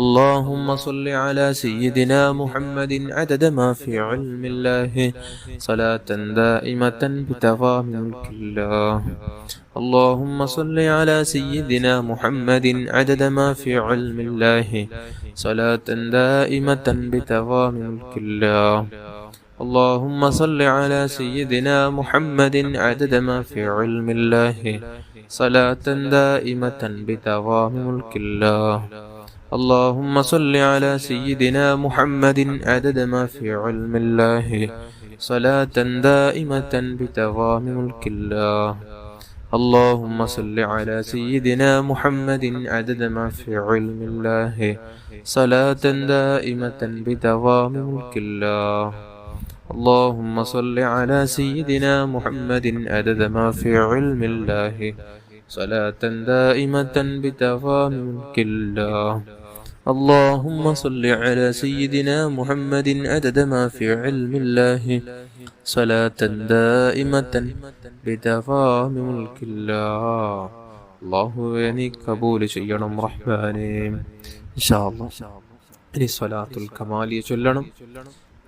اللهم صل على سيدنا محمد عدد ما في علم الله صلاة دائمة بدوام ملك الله. اللهم صل على سيدنا محمد عدد ما في علم الله صلاة دائمة بدوام ملك الله. اللهم صل على سيدنا محمد عدد ما في علم الله صلاة دائمة بدوام ملك الله. اللهم صل على سيدنا محمد عدد ما في علم الله صلاة دائمة بدوام ملك الله. اللهم صل على سيدنا محمد عدد ما في علم الله صلاة دائمة بدوام ملك الله. اللهم صل على سيدنا محمد عدد ما في علم الله صلاة دائمة بدوام ملك الله. اللهم صل على سيدنا محمد عدد ما في علم الله صلاة دائمة بدوام ملك الله. الله നീ കബൂൽ ചെയ്യണം റഹ്മാനേ. ഇൻഷാ അല്ലാഹ് ഇനി സ്വലാത്തുൽ കമാലിയ ചൊല്ലണം.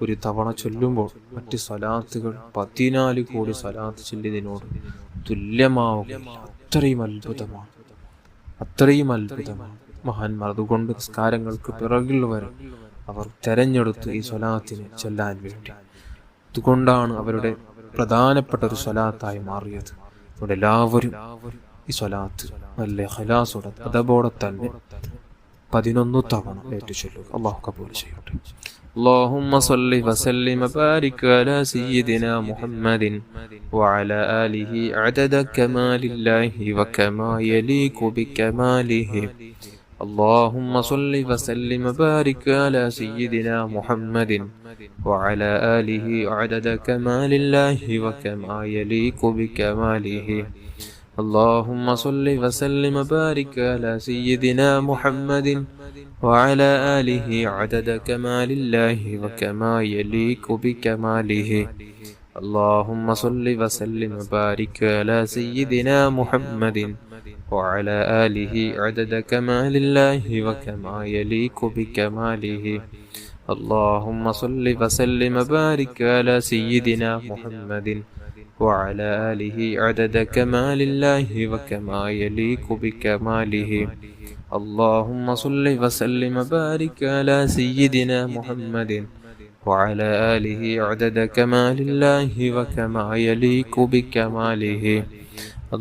ഒരു തവണ ചൊല്ലുമ്പോൾ മറ്റ് സ്വലാത്തുകൾ 14 കോടി സ്വലാത്ത് ചൊല്ലിയതിനോട് തുല്യമാവുകയില്ല. അത്രയും അത്ഭുതമാണ്, അത്രയും അത്ഭുതമാണ് മഹാന്മാർ. അതുകൊണ്ട് നിസ്കാരങ്ങൾക്ക് പിറകിൽ വരെ അവർ തെരഞ്ഞെടുത്തു ഈ സ്വലാത്തിനെ ചൊല്ലാൻ വേണ്ടി. അതുകൊണ്ടാണ് അവരുടെ പ്രധാനപ്പെട്ട ഒരു സ്വലാത്തായി മാറിയത്. അതുകൊണ്ട് എല്ലാവരും ഈ സ്വലാത്ത് നല്ല ഖലാസോടെ അതബോടെ തന്നെ 11 തവണ ഏറ്റു ചൊല്ലുക. അല്ലാഹു കബൂൽ ചെയ്യട്ടെ. اللهم صل وسلم وبارك على سيدنا محمد وعلى آله عدد كمال الله وكما يليق بكماله. اللهم صل وسلم وبارك على سيدنا محمد وعلى آله عدد كمال الله وكما يليق بكماله. اللهم صل وسلم وبارك على سيدنا محمد وعلى آله عدد كمال الله وكما يليق بكماله. اللهم صل وسلم وبارك على سيدنا محمد وعلى آله عدد كمال الله وكما يليق بكماله. اللهم صل وسلم وبارك على سيدنا محمد وعلى آله عدد كمال الله وكما يليق بكماله. اللهم صل وسلم وبارك على سيدنا محمد وعلى آله عدد كمال الله وكما يليق بكماله.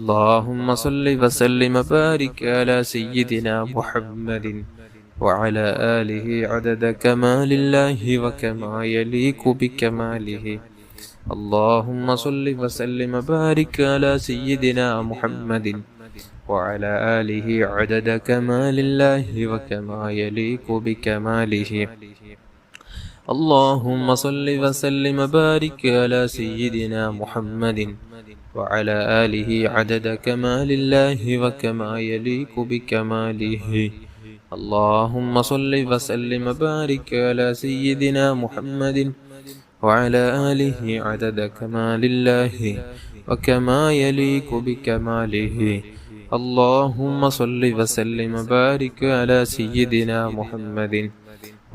اللهم صل وسلم وبارك على سيدنا محمد وعلى آله عدد كمال الله وكما يليق بكماله. اللهم صل وسلم وبارك على سيدنا محمد وعلى آله عدد كمال الله وكما يليق بكماله. اللهم صل وسلم وبارك على سيدنا محمد وعلى آله عدد كمال الله وكما يليق بكماله. اللهم صل وسلم وبارك على سيدنا محمد وعلى آله عدد كمال الله وكما يليق بكماله. اللهم صل وسلم وبارك على سيدنا محمد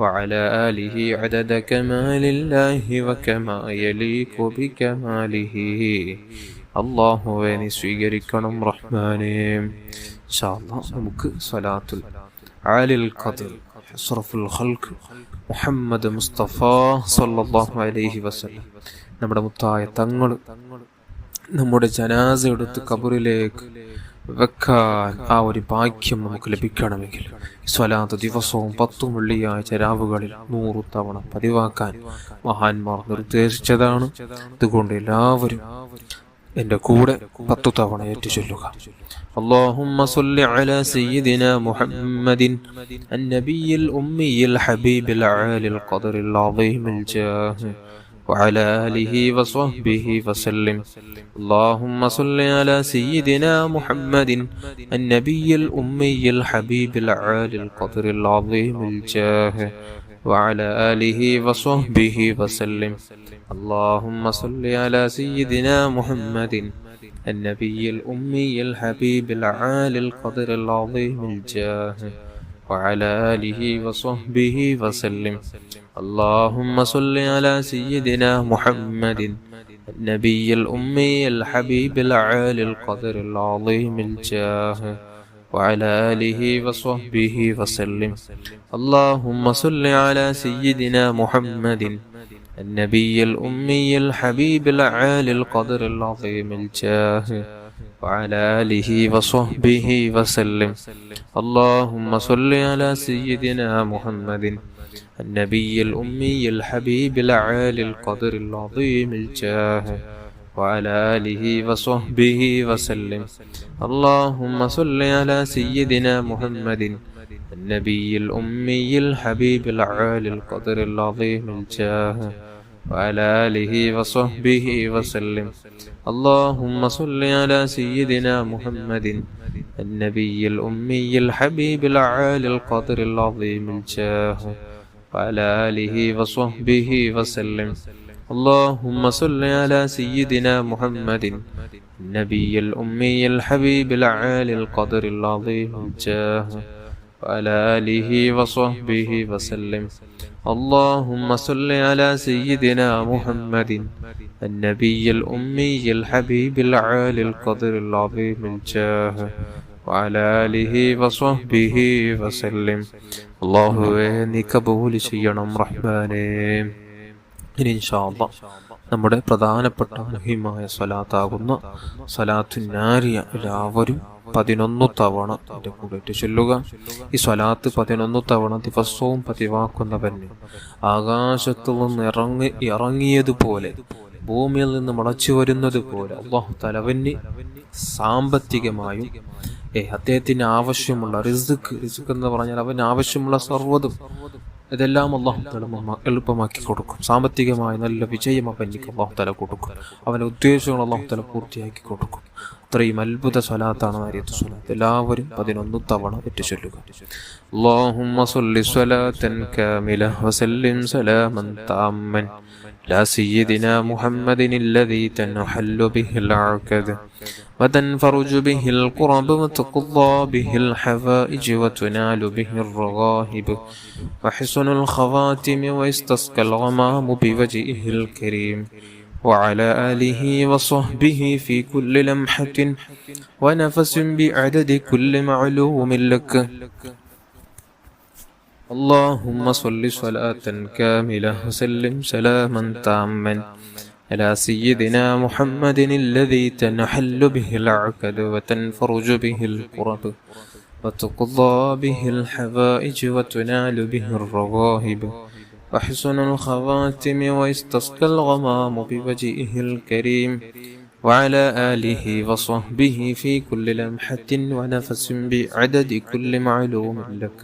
وعلى آله عدد كمال الله وكما يليق بكماله. അല്ലാഹുവേ നീ സ്വീകരിക്കണം റഹ്മാനേ. ഇൻഷാ അല്ലാഹ് നമുക്ക് സ്വലാത്തുൽ ആലിൽ ഖദ്ർ അഷ്റഫുൽ ഖൽഖ് മുഹമ്മദ് മുസ്തഫ സല്ലല്ലാഹു അലൈഹി വസല്ലം നമ്മുടെ മുത്തായ തങ്ങൾ നമ്മുടെ ജനാസ എടുത്ത് ഖബറിലേക്ക് വെക്കാൻ ആ ഒരു ഭാഗ്യം നമുക്ക് ലഭിക്കണമെങ്കിൽ സ്വലാത്ത് ദിവസവും 10 വെള്ളിയാഴ്ച രാവുകളിൽ 100 തവണ പതിവാക്കാൻ മഹാന്മാർ നിർദ്ദേശിച്ചതാണ്. അതുകൊണ്ട് എല്ലാവരും എൻ്റെ കൂടെ 10 തവണ ഏറ്റു ചൊല്ലുക. اللهم صل على سيدنا محمد النبي الأمي الحبيب العالي القدر العظيم الجاه وعلى آله وصحبه وسلم. اللهم صل على سيدنا محمد النبي الأمي الحبيب العالي القدر العظيم الجاه وعلى آله وصحبه وسلم. اللهم صل على سيدنا محمد النبي الأمي الحبيب العالي القدر العظيم الجاه وعلى آله وصحبه وسلم. اللهم صل على سيدنا محمد النبي الأمي الحبيب العالي القدر العظيم الجاه وعلى آله وصحبه وسلم. اللهم صل على سيدنا محمد النبي الأمي الحبيب العالي القدر العظيم الجاه وعلى آله وصحبه وسلم. اللهم صل على سيدنا محمد النبي الأمي الحبيب العالي القدر العظيم الجاه وعلى آله وصحبه وسلم. اللهم صل على سيدنا محمد النبي الأمي الحبيب العالي القدر العظيم الجاه وعلى آله وصحبه وسلم. اللهم صل على سيدنا محمد النبي الأمي الحبيب العالي القدر العظيم الجاه وعلى آله وصحبه وسلم. اللهم صل على سيدنا محمد النبي الأمي الحبيب العالي القدر العظيم الجاه وعلى آله وصحبه وسلم. اللهم صل على سيدنا محمد النبي الأمي الحبيب العالي القدر العظيم الجاه وعلى آله وصحبه وسلم. അല്ലാഹുവേ നീ കബൂൽ ചെയ്യണം റഹ്മാനേ. ഇനി ഇൻഷാ അല്ലാഹ് നമ്മുടെ പ്രധാനപ്പെട്ട മുഹിമായ സ്വലാത്താകുന്ന സ്വലാത്തു നാരിയ എല്ലാവരും 11 തവണ എൻ്റെ കൂടെ ചൊല്ലുക. ഈ സ്വലാത്ത് 11 തവണ ദിവസവും പതിവാക്കുന്നവന് ആകാശത്തു നിന്ന് ഇറങ്ങിയതുപോലെ ഭൂമിയിൽ നിന്ന് മുളച്ചു വരുന്നത് പോലെ അല്ലാഹു തആല അവന് സാമ്പത്തികമായും അദ്ദേഹത്തിന് ആവശ്യമുള്ള റിസ്ക് എന്ന് പറഞ്ഞാൽ അവന് ആവശ്യമുള്ള സർവ്വതും ഇതെല്ലാം അല്ലാഹു തആല എളുപ്പമാക്കി കൊടുക്കും. സാമ്പത്തികമായ നല്ല വിജയം അവനിക്ക് അല്ലാഹു തആല കൊടുക്കും. അവൻ്റെ ഉദ്ദേശങ്ങൾ അല്ലാഹു തആല പൂർത്തിയാക്കി കൊടുക്കും. അത്രയും അത്ഭുത സ്വലാത്താണ് നാരിയത്ത് സ്വലാത്ത്. എല്ലാവരും 11 തവണ ചൊല്ലുക. اللهم صل صلاة كاملة وسلم سلاما تاما على سيدنا محمد الذي تنحل به العقد وتنفرج به الكرب وتقضى به الحوائج وتنال به الرغائب وحسن الخواتم ويستسقى الغمام بوجهه الكريم وعلى آله وصحبه في كل لمحة ونفس بعدد كل معلوم لك. اللهم صل صلاة كاملة وسلم سلاما تاما على سيدنا محمد الذي تنحل به العقد وتنفرج به الكرب وتقضى به الحوائج وتنال به الرغائب وحسن الخواتم ويستسقى الغمام بوجهه الكريم وعلى آله وصحبه في كل لمحة ونفس بعدد كل معلوم لك.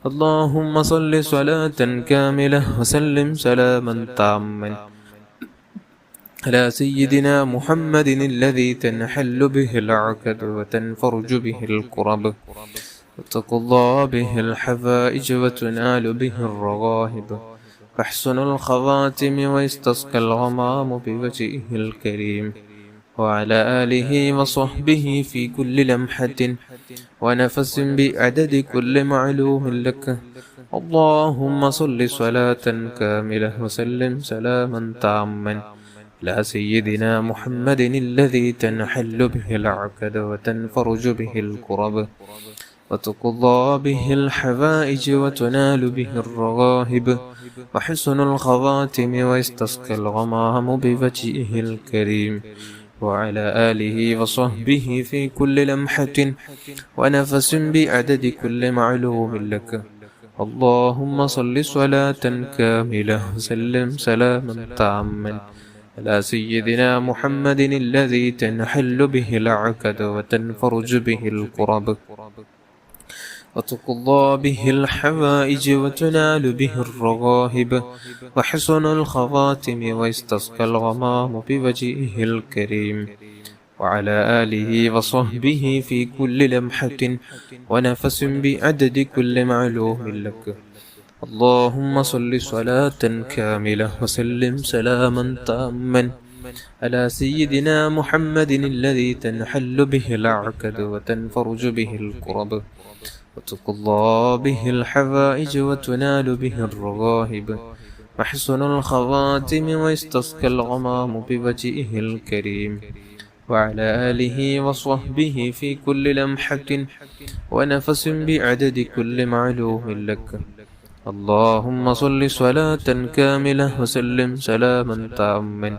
اللهم صل صلاة كاملة وسلم سلاما تاما على سيدنا محمد الذي تنحل به العقد وتنفرج به الكرب وتقضى به الحوائج وتنال به الرغائب وحسن الخواتم ويستسقى الغمام بوجهه الكريم وعلى آله وصحبه في كل لمحة ونفس بعدد كل معلوم لك. اللهم صل صلاة كاملة وسلم سلاما تاما على سيدنا محمد الذي تنحل به العقد وتنفرج به الكرب وتقضى به الحوائج وتنال به الرغائب وحسن الخواتم ويستسقى الغمام بوجهه الكريم وعلى آله وصحبه في كل لمحة ونفس بعدد كل معلوم لك. اللهم صل صلاة كاملة وسلم سلاما تاما على سيدنا محمد الذي تنحل به العقد وتنفرج به الكرب وتقضى به الحوائج وتنال به الرغائب وحسن الخواتم ويستسقى الغمام بوجهه الكريم وعلى آله وصحبه في كل لمحة ونفس بعدد كل معلوم لك. اللهم صل صلاة كاملة وسلم سلاما تاما على سيدنا محمد الذي تنحل به العقد وتنفرج به الكرب وتقضى به الحوائج وتنال به الرغائب وحسن الخواتم ويستسقى الغمام بوجهه الكريم وعلى آله وصحبه في كل لمحة ونفس بعدد كل معلوم لك. اللهم صل صلاة كاملة وسلم سلاما تاما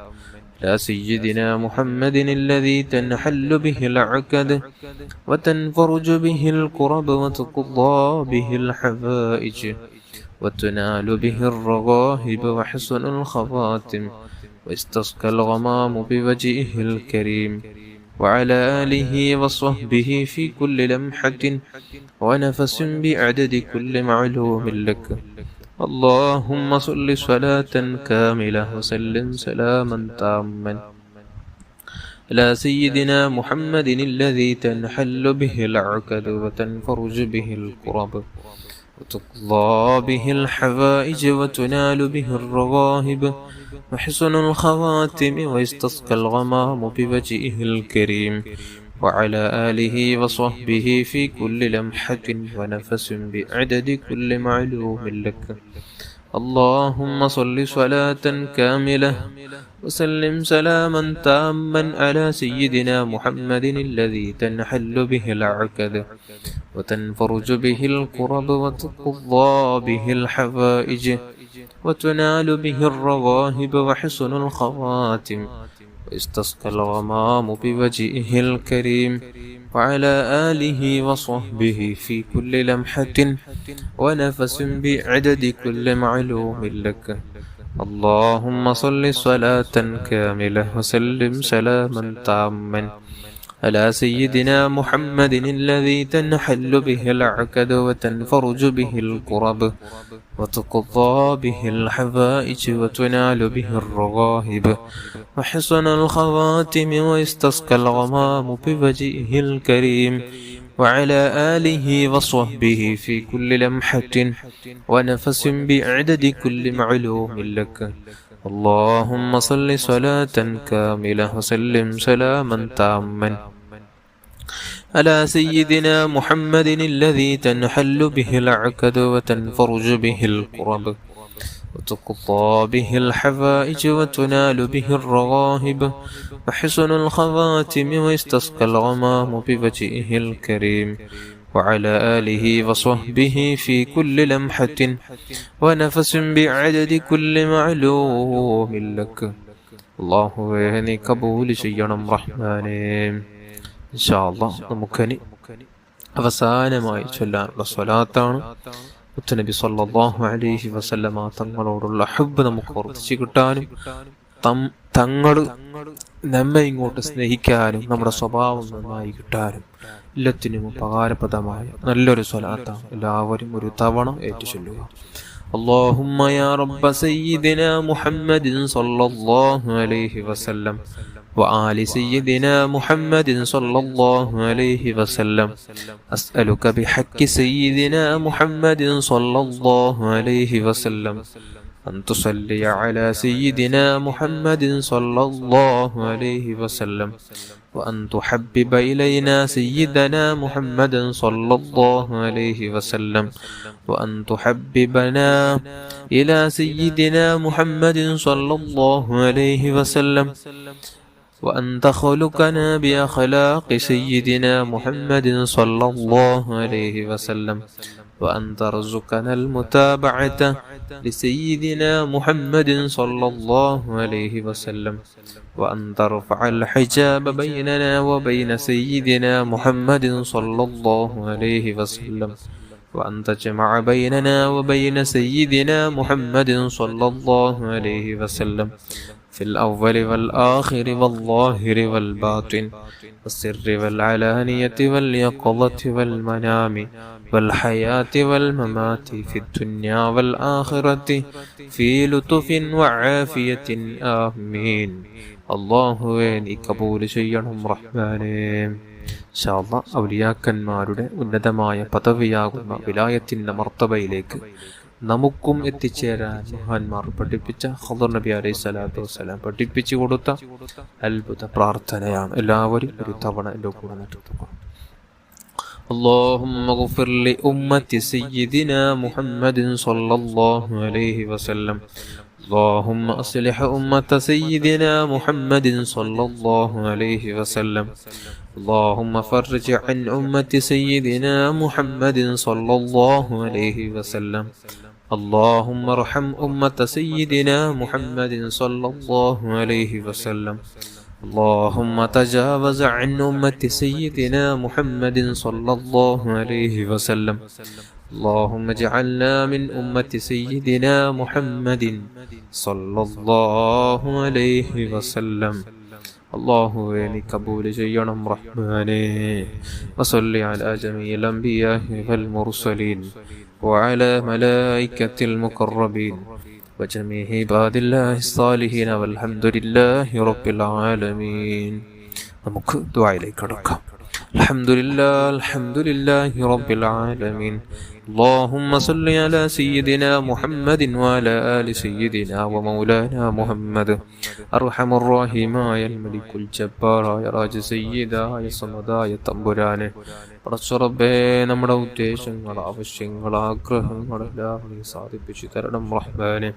على سيدنا محمد الذي تنحل به العقد وتنفرج به الكرب وتقضى به الحوائج وتنال به الرغائب وحسن الخواتم واستسقى الغمام بوجهه الكريم وعلى آله وصحبه في كل لمحة ونفس بعدد كل معلوم لك. اللهم صل صلاة كاملة وسلم سلاما تاما على سيدنا محمد الذي تنحل به العقد وتنفرج به الكرب وتقضى به الحوائج وتنال به الرغائب وحسن الخواتم ويستسقى الغمام بوجهه الكريم وعلى آله وصحبه في كل لمحة ونفس بعدد كل معلوم لك. اللهم صل صلاة كاملة وسلم سلاما تاما على سيدنا محمد الذي تنحل به العقد وتنفرج به الكرب وتقضى به الحوائج وتنال به الرغائب وحسن الخواتم واستسقى الغمام بوجهه الكريم وعلى آله وصحبه في كل لمحة ونفس بعدد كل معلوم لك. اللهم صل صلاة كاملة وسلم سلاما تاما على سيدنا محمد الذي تنحل به العقد وتنفرج به الكرب وتقضى به الحوائج وتنال به الرغائب وحسن الخواتم ويستسقى الغمام بوجهه الكريم وعلى آله وصحبه في كل لمحة ونفس بعدد كل معلوم لك. اللهم صل صلاة كاملة وسلم سلاما تاما على سيدنا محمد الذي تنحل به العقد وتنفرج به الكرب وتقضى به الحوائج وتنال به الرغائب وحسن الخواتم ويستسقى الغمام بوجهه الكريم وعلى آله وصحبه في كل لمحة ونفس بعدد كل معلوم لك. الله നീ കബൂൽ ചെയ്യണം റഹ്മാനേ. ഇൻഷാ അല്ലാഹ് നമുക്കനി അവസാനമായി ചൊല്ലാനുള്ള സ്വലാത്താണ്. മുത്തുനബി സല്ലല്ലാഹു അലൈഹി വസല്ലമ തങ്ങളോടുള്ള ഹബ്ബ് നമുക്ക് ഓർമ്മിച്ച് കിട്ടാനും തങ്ങൾ നമ്മെ ഇങ്ങോട്ട് സ്നേഹിക്കാനും നമ്മുടെ സ്വഭാവം നന്നായി കിട്ടാനും എല്ലാത്തിനും ഉപകാരപ്രദമായ നല്ലൊരു സ്വലാത്താണ്. എല്ലാവരും ഒരു തവണ ഏറ്റുചൊല്ലുക. اللهم يا رب سيدنا محمد صلى الله عليه وسلم وآل سيدنا محمد صلى الله عليه وسلم أسألك بحق سيدنا محمد صلى الله عليه وسلم أن تصلي على سيدنا محمد صلى الله عليه وسلم وأن تحبب إلينا سيدنا محمد صلى الله عليه وسلم وأن تحببنا إلى سيدنا محمد صلى الله عليه وسلم وأن تخلقنا بأخلاق سيدنا محمد صلى الله عليه وسلم وأن ترزقنا المتابعة لسيدنا محمد صلى الله عليه وسلم وأن ترفع الحجاب بيننا وبين سيدنا محمد صلى الله عليه وسلم وأن تجمع بيننا وبين سيدنا محمد صلى الله عليه وسلم في الأول والآخر والظاهر والباطن والسر والعلانية واليقظة والمنام والحياة والممات في الدنيا والآخرة في لطف وعافية آمين. അള്ളാഹുവേ നീ കബൂൽ ചെയ്യണം റഹ്മാനേ. ഇൻഷാ അല്ലാഹ് ഔലിയാക്കന്മാരുടെ ഉന്നതമായ പദവിയാകുന്ന വിലായത്തിന്റെ മർത്തബയിലേക്ക് നമുക്കും എത്തിച്ചേരാൻ മഹാന്മാർ പഠിപ്പിച്ച ഖദർ നബി അലൈഹി സ്വലാത്തു വസ്സലാം പഠിപ്പിച്ചു കൊടുത്ത അത്ഭുത പ്രാർത്ഥനയാണ്. എല്ലാവരും ഒരു തവണ എൻ്റെ കൂടെ നടത്തുക. اللهم اغفر لأمة سيدنا محمد صلى الله عليه وسلم. اللهم أصلح أمة سيدنا محمد صلى الله عليه وسلم. اللهم فرج عن أمة سيدنا محمد صلى الله عليه وسلم. اللهم ارحم أمة سيدنا محمد صلى الله عليه وسلم. اللهم تجاوز عن أمة سيدنا محمد صلى الله عليه وسلم. اللهم اجعلنا من أمة سيدنا محمد صلى الله عليه وسلم. അല്ലാഹുവേ നീ കബൂൽ ചെയ്യണം റഹ്മാനേ. വസല്ലി അലാ ജമീഇൽ അംബിയാഇ വൽ മുർസലീൻ വഅലാ മലായികത്തിൽ മുഖറബീൻ വജമീഇ ഇബാദില്ലാഹി സ്സാലിഹീൻ വൽഹംദുലില്ലാഹി റബ്ബിൽ ആലമീൻ. നമുക്ക് ദുആയിലേക്ക് കടക്കാം. അൽഹംദുലില്ലാഹി റബ്ബിൽ ആലമീൻ. اللهم صل على سيدنا محمد وعلى آل سيدنا ومولانا محمد. أرحم الراحمين الملك الجبار يا راج سيدا يا صمدا يا തമ്പുരാനെ, പടച്ചറബ്ബേ നമ്മുടെ ഉദ്ദേശങ്ങൾ, ആവശ്യങ്ങൾ, ആഗ്രഹങ്ങളെല്ലാം നീ സാധിപ്പിച്ചു തരണം റഹ്മാനെ.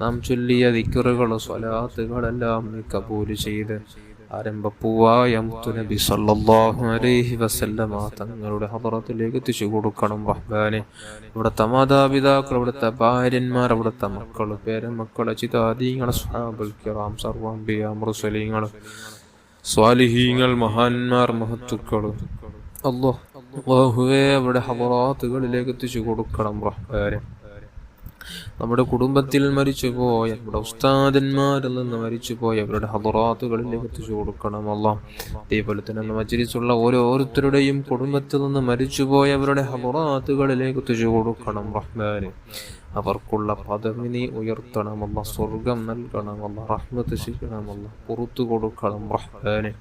നാം ചൊല്ലിയ ദിക്റുകൾ, സ്വലാത്തുകളെല്ലാം നീ കബൂൽ ചെയ്ത് ആരംഭപ്പൂവായ മുത്തുനബി സല്ലല്ലാഹു അലൈഹി വസല്ലമ തങ്ങളുടെ ഹദറത്തിലേക്ക് എത്തിച്ചു കൊടുക്കണം റഹ്മാനെ. ഇവിടുത്തെ മാതാപിതാക്കൾ, ഇവിടുത്തെ ഭാര്യന്മാർ, ഇവിടുത്തെ മക്കൾ, പേരമക്കൾ, അജിതാദീങ്ങൾ, സ്വഹാബുൽ കിറാം, സർവ്വഅംബിയാ മുർസലീങ്ങൾ, സ്വാലിഹീങ്ങൾ, മഹാന്മാർ, മഹത്തുക്കൾ, അല്ലാഹുവേ അവരുടെ ഹദറാത്തുകളിലേക്ക് എത്തിച്ചു കൊടുക്കണം റഹ്മാനെ. നമ്മുടെ കുടുംബത്തിൽ മരിച്ചുപോയ, നമ്മുടെ ഉസ്താദന്മാരിൽ നിന്ന് മരിച്ചുപോയ അവരുടെ ഹദറാത്തുകളിലേക്ക് എത്തിച്ചു കൊടുക്കണം അല്ലാഹ്. അതേപോലെ തന്നെ മജ്ലിസുള്ള ഓരോരുത്തരുടെയും കുടുംബത്തിൽ നിന്ന് മരിച്ചുപോയ അവരുടെ ഹദറാത്തുകളിലേക്ക് എത്തിച്ചു കൊടുക്കണം റഹ്മാനെ. അവർക്കുള്ള പദവി നീ ഉയർത്തണമല്ല, സ്വർഗം നൽകണമല്ല, റഹ്മത്ത് ചെയ്യണമല്ല, പുറത്തു കൊടുക്കണം റഹ്മാനെ.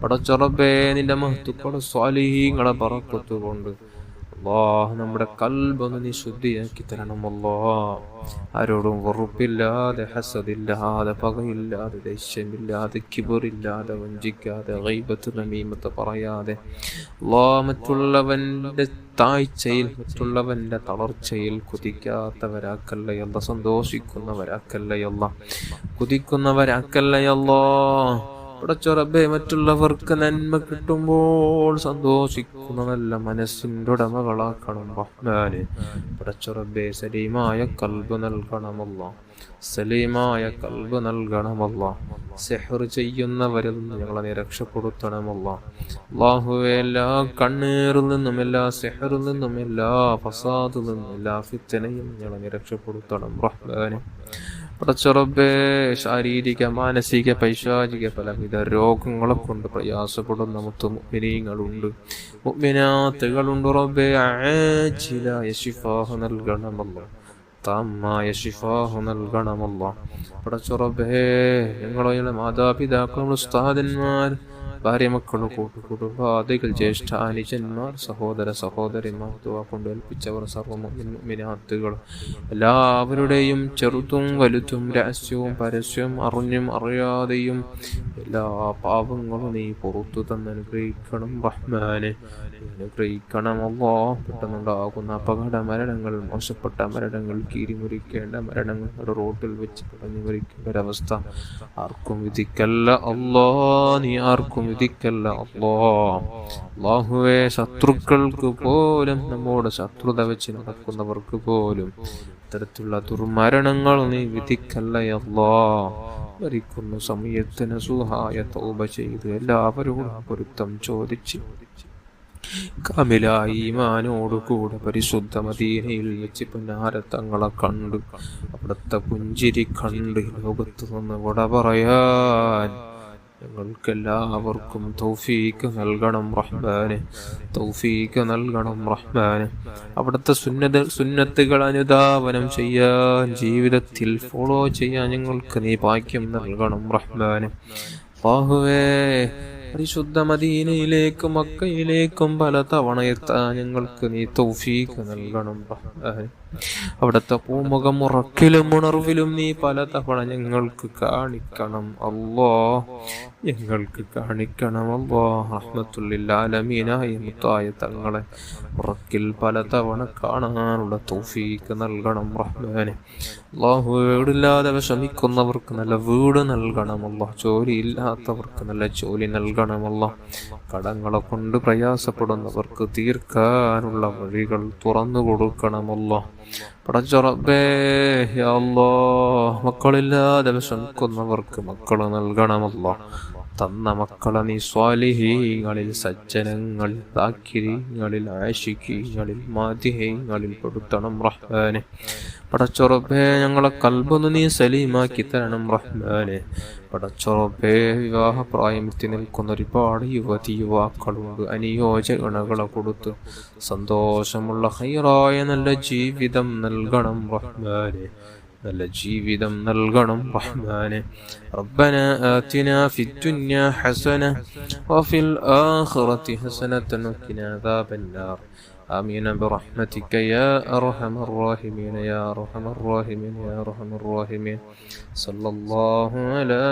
പടച്ചറബ്ബേ നിന്റെ മഹത്തുക്കളുടെ സ്വാലിഹീങ്ങളെ ബറക്കത്ത് കൊണ്ട് അല്ലാഹ് നമ്മുടെ കൽബൊന്ന് നീ ശുദ്ധിയാക്കി തരണമല്ലോ. ആരോടും വെറുപ്പില്ലാതെ, ഹസദില്ലാതെ, പകയില്ലാതെ, ദേഷ്യമില്ലാതെ, കിബറില്ലാതെ, വഞ്ചിക്കാതെ, ഗൈബത്ത് നമീമത്ത് പറയാതെ അല്ലാഹ് മറ്റുള്ളവന്റെ താഴ്ചയിൽ, മറ്റുള്ളവന്റെ തളർച്ചയിൽ കുതിക്കാത്തവരാക്കല്ലയല്ല, സന്തോഷിക്കുന്നവരാക്കല്ലയല്ല, കുതിക്കുന്നവരാക്കല്ലയല്ല. പടച്ചറബ്ബേ മറ്റുള്ളവർക്ക് നന്മ കിട്ടുമ്പോൾ സന്തോഷിക്കുന്ന നല്ല മനസ്സിൻ്റെ ഉടമകളാക്കണം റഹ്മാനെ. പടച്ചറബ്ബേ സലീമായ കൽബ് നൽകണമല്ല, സലീമായ കൽബ് നൽകണമല്ല. സിഹ്ർ ചെയ്യുന്നവരിൽ നിന്ന് ഞങ്ങളെ നീ രക്ഷപ്പെടുത്തണമല്ല. അല്ലാഹുവേ എല്ലാ കണ്ണീറിൽ നിന്നും, എല്ലാ സിഹ്റിൽ നിന്നും, എല്ലാ ഫസാദിൽ നിന്നും, എല്ലാ ഫിത്നയും ഞങ്ങളെ നീ രക്ഷപ്പെടുത്തണം റഹ്മാനെ. പടച്ചറബ്ബേ ശാരീരിക, മാനസിക, പൈശാചിക പലവിധ രോഗങ്ങളെ കൊണ്ട് പ്രയാസപ്പെടുന്ന മുഅ്മിനീങ്ങളുണ്ട്, മുഅ്മിനാത്തുകളുണ്ട്. റബ്ബേ ആജിലായ ശിഫാഹ് നൽകണമല്ലോ, താമായ ശിഫാഹ് നൽകണമല്ലോ. പടച്ചറബ്ബേ ഞങ്ങളുടെ മാതാപിതാക്കൾ, ഉസ്താദന്മാർ, ഭാര്യ, മക്കൾ, കൂട്ടുകുടുംബാദികൾ, ജ്യേഷ്ഠ അനുജന്മാർ, സഹോദര സഹോദരിമാർ, ദുആ കൊണ്ട് ഏൽപ്പിച്ചവർ, സർവ്വ മുഅ്മിനാത്തുകൾ എല്ലാവരുടെയും ചെറുതും വലുതും, രഹസ്യവും പരസ്യവും, അറിഞ്ഞും അറിയാതെയും എല്ലാ പാപങ്ങളും നീ പുറത്തു തന്നെ അനുഗ്രഹിക്കണം റഹ്മാനെ. അനുഗ്രഹിക്കണം അല്ലാഹ്. പെട്ടെന്നുണ്ടാകുന്ന അപകട മരണങ്ങൾ, മോശപ്പെട്ട മരണങ്ങൾ, കീരിമുറിക്കേണ്ട മരണങ്ങൾ, റോട്ടിൽ വെച്ച് പറഞ്ഞു മരിക്കേണ്ട ഒരവസ്ഥ ആർക്കും വിധിക്കല്ല അല്ലാഹ്, നീ ആർക്കും വിധിക്കല്ല അല്ലാഹ്. അല്ലാഹുവേ ശത്രുക്കൾക്ക് പോലും, നമ്മോട് ശത്രുത വെച്ച് നടക്കുന്നവർക്ക് പോലും ഇത്തരത്തിലുള്ള ദുർമരണങ്ങൾ നീ വിധിക്കല്ല അല്ലാഹ്. മരിക്കുന്ന സമയത്ത് നസൂഹായ തൗബ ചെയ്ത് എല്ലാവരോടും പൊരുത്തം ചോദിച്ച് കാമിലായ ഈമാനോടുകൂടെ പരിശുദ്ധ മദീനയിൽ വെച്ച് പുന്നാരത്തങ്ങളെ കണ്ട് അവിടുത്തെ പുഞ്ചിരി കണ്ട് ലോകത്ത് നിന്ന് വിട പറയാൻ ഞങ്ങൾക്കെല്ലാവർക്കും തൗഫീക്ക് നൽകണം റഹ്മാനെ, തൗഫീക്ക് നൽകണം റഹ്മാനെ. അവിടുത്തെ സുന്നത്തുകൾ അനുധാവനം ചെയ്യാൻ, ജീവിതത്തിൽ ഫോളോ ചെയ്യാൻ ഞങ്ങൾക്ക് നീ ഭാഗ്യം നൽകണം റഹ്മാനെ. അല്ലാഹുവേ പരിശുദ്ധ മദീനയിലേക്കും മക്കയിലേക്കും പല തവണ എത്താൻ ഞങ്ങൾക്ക് നീ തൗഫീക്ക് നൽകണം റഹ്മാനെ. അവിടുത്തെ പൂമുഖം ഉറക്കിലും ഉണർവിലും നീ പലതവണ ഞങ്ങൾക്ക് കാണിക്കണം അല്ലാ, ഞങ്ങൾക്ക് കാണിക്കണം അല്ലാ. റഹ്മത്തുൽ ആലമീനായ മുത്തായ തങ്ങളെ ഉറക്കിൽ പലതവണ കാണാനുള്ള തൗഫീക്ക് നൽകണം റഹ്മാനെ. അല്ലാഹു, വീടില്ലാതെ വിഷമിക്കുന്നവർക്ക് നല്ല വീട് നൽകണമല്ല, ജോലിയില്ലാത്തവർക്ക് നല്ല ജോലി നൽകണമല്ല, കടങ്ങളെ കൊണ്ട് പ്രയാസപ്പെടുന്നവർക്ക് തീർക്കാനുള്ള വഴികൾ തുറന്നു കൊടുക്കണമല്ല. പടച്ച റബ്ബേ, യാ അല്ലാഹ്, മക്കളില്ലാതെ വിഷമിക്കുന്നവർക്ക് മക്കൾ നൽകണമല്ല. തന്ന മക്കളെ നീ സ്വാലിഹീങ്ങളിൽ, സജ്ജനങ്ങളിൽ, ദാക്കിരീങ്ങളിൽ, ആശികീങ്ങളിൽ, മാദിഹീങ്ങളിൽ പെടുത്തണം റഹ്മാനെ. പടച്ച റബ്ബേ, ഞങ്ങളെ കൽബൊന്ന് നീ സലീമാക്കി തരണം റഹ്മാനെ. പടച്ച റബ്ബേ, വിവാഹപ്രായമെത്തി നിൽക്കുന്ന ഒരുപാട് യുവാക്കളുണ്ട്. അനുയോജ്യ ഇണകളെ കൊടുത്ത് സന്തോഷമുള്ള ഹൈറായ നല്ല ജീവിതം നൽകണം റഹ്മാനെ, നല്ല ജീവിതം നൽകണം റഹ്മാനെ. റബ്ബന ആതിനാ ഫിദ്ദുനിയാ ഹസന വഫിൽ ആഖിറതി ഹസനതൻ വഖിനാ അദാബന്നാർ. آمين برحمتك يا أرحم الراحمين يا أرحم الراحمين يا أرحم الراحمين. صلى الله على